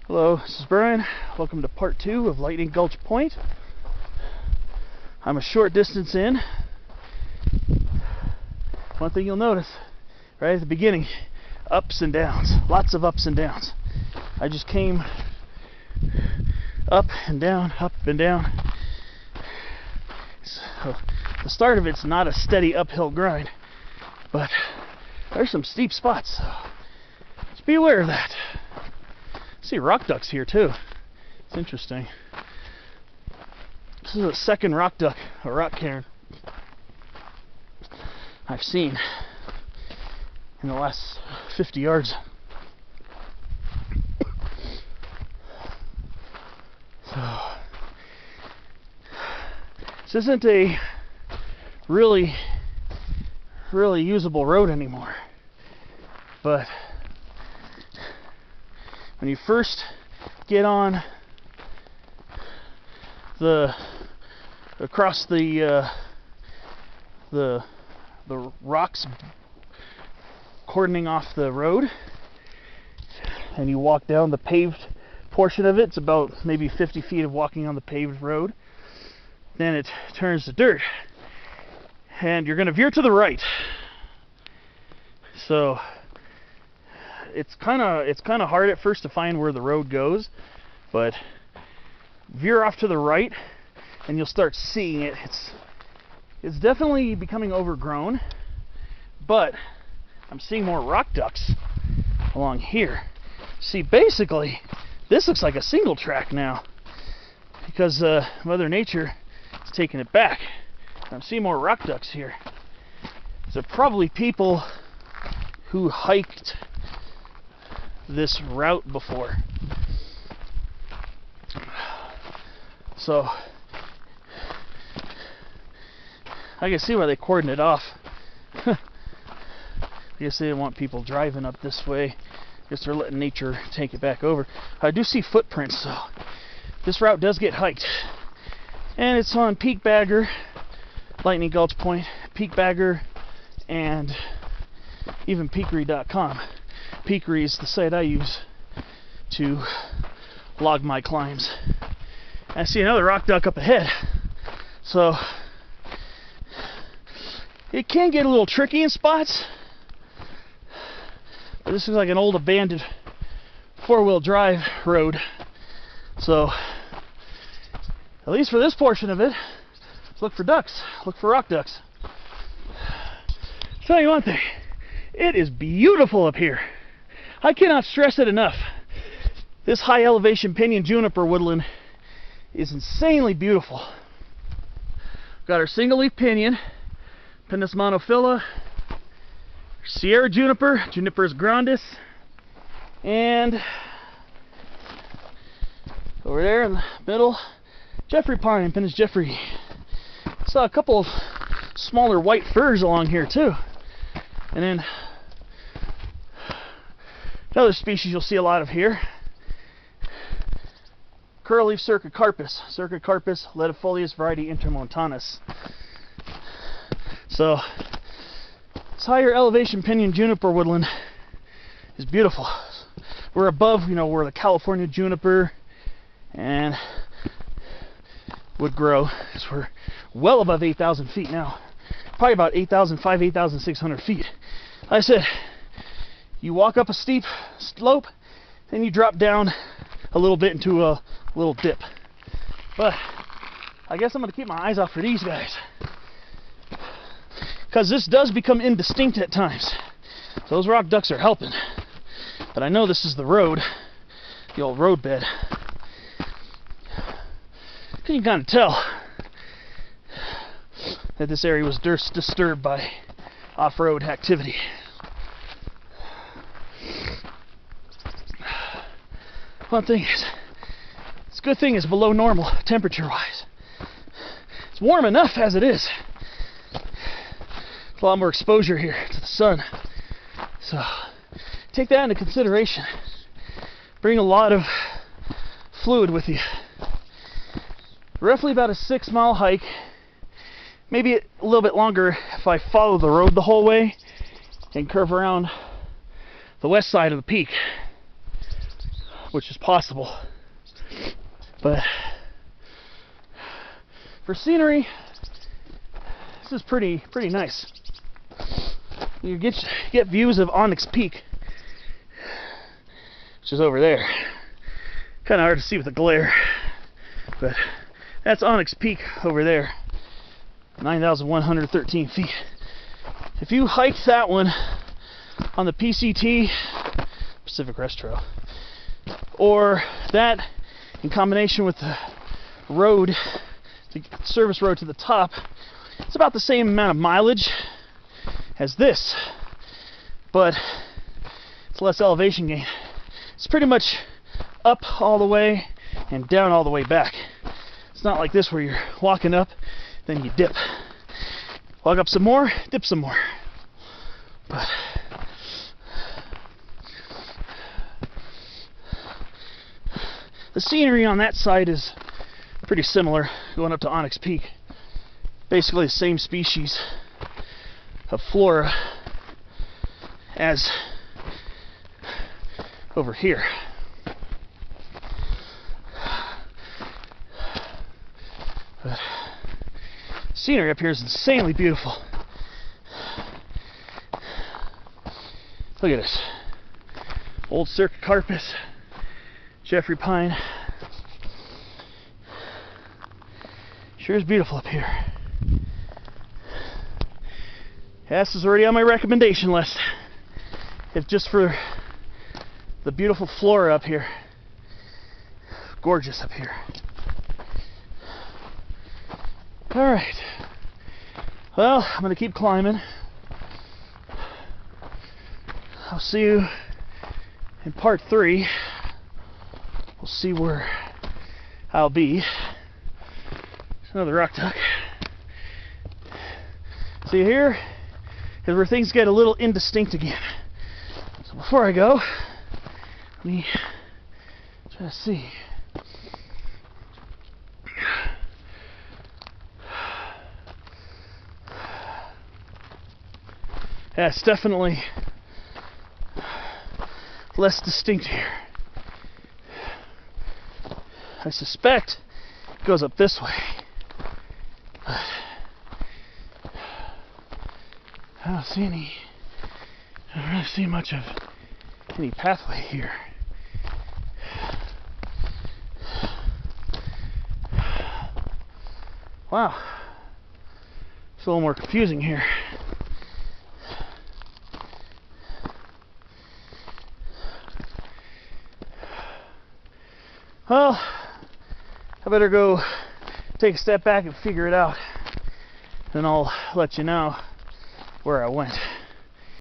Hello, this is Brian. Welcome to part 2 of Lightning Gulch Point. I'm a short distance in. One thing you'll notice right at the beginning, ups and downs, lots of ups and downs. I just came up and down, up and down. So the start of it's not a steady uphill grind, but there's some steep spots, so just be aware of that. I see rock ducks here too. It's interesting. This is the second rock duck, a rock cairn, I've seen in the last 50 yards. So this isn't a really usable road anymore, but when you first get on across the rocks cordoning off the road, and you walk down the paved portion of it, it's about maybe 50 feet of walking on the paved road, then it turns to dirt, and you're going to veer to the right. So it's kind of hard at first to find where the road goes, but veer off to the right and you'll start seeing it. It's definitely becoming overgrown, but I'm seeing more rock ducks along here. See, basically this looks like a single track now because Mother Nature is taking it back. I'm seeing more rock ducks here. So probably people who hiked this route before. So I can see why they cordoned it off. I guess they didn't want people driving up this way. I guess they're letting nature take it back over. I do see footprints, so this route does get hiked. And it's on peakbagger, Lightning Gulch Point, peakbagger, and even peakery.com. Peakery is the site I use to log my climbs. I see another rock duck up ahead, so it can get a little tricky in spots, but this is like an old abandoned four-wheel drive road, so at least for this portion of it, look for ducks, look for rock ducks. I'll tell you one thing, it is beautiful up here. I cannot stress it enough. This high elevation Pinyon-Juniper woodland is insanely beautiful. We've got our single leaf pinyon, Pinus monophylla, Sierra juniper, Juniperus grandis, and over there in the middle, Jeffrey pine, Pinus Jeffrey. Saw a couple of smaller white firs along here too. And then another species you'll see a lot of here, curl-leaf Cercocarpus, ledifolius variety intermontanus. So this higher elevation Pinyon-Juniper woodland is beautiful. We're above, where the California juniper and would grow. So we're well above 8,000 feet now. Probably about 8,500, 8,600 feet. Like I said, you walk up a steep slope, then you drop down a little bit into a little dip. But I guess I'm going to keep my eyes out for these guys, because this does become indistinct at times. So those rock ducks are helping. But I know this is the road, the old road bed. You can kind of tell that this area was disturbed by off-road activity. One thing is, this good thing is below normal temperature-wise. It's warm enough as it is. There's a lot more exposure here to the sun. So take that into consideration. Bring a lot of fluid with you. Roughly about a 6-mile hike. Maybe a little bit longer if I follow the road the whole way and curve around the west side of the peak. which is possible. But for scenery, this is pretty nice. You get views of Onyx Peak, which is over there. Kind of hard to see with the glare, but that's Onyx Peak over there, 9,113 feet. If you hike that one on the PCT, Pacific Crest Trail, or that in combination with the road, the service road to the top, it's about the same amount of mileage as this, but it's less elevation gain. It's pretty much up all the way and down all the way back. It's not like this where you're walking up, then you dip. Walk up some more, dip some more. But the scenery on that side is pretty similar, going up to Onyx Peak. Basically the same species of flora as over here. But scenery up here is insanely beautiful. Look at this. Old Circa Carpus, Jeffrey Pine. Sure is beautiful up here. Yeah, this is already on my recommendation list. If just for the beautiful flora up here. Gorgeous up here. Alright. Well, I'm going to keep climbing. I'll see you in part 3. We'll see where I'll be. There's another rock duck. See here is where things get a little indistinct again. So before I go, let me try to see. Yeah, it's definitely less distinct here. I suspect it goes up this way, but I don't really see much of any pathway here. Wow, it's a little more confusing here. Well, I better go take a step back and figure it out. Then I'll let you know where I went.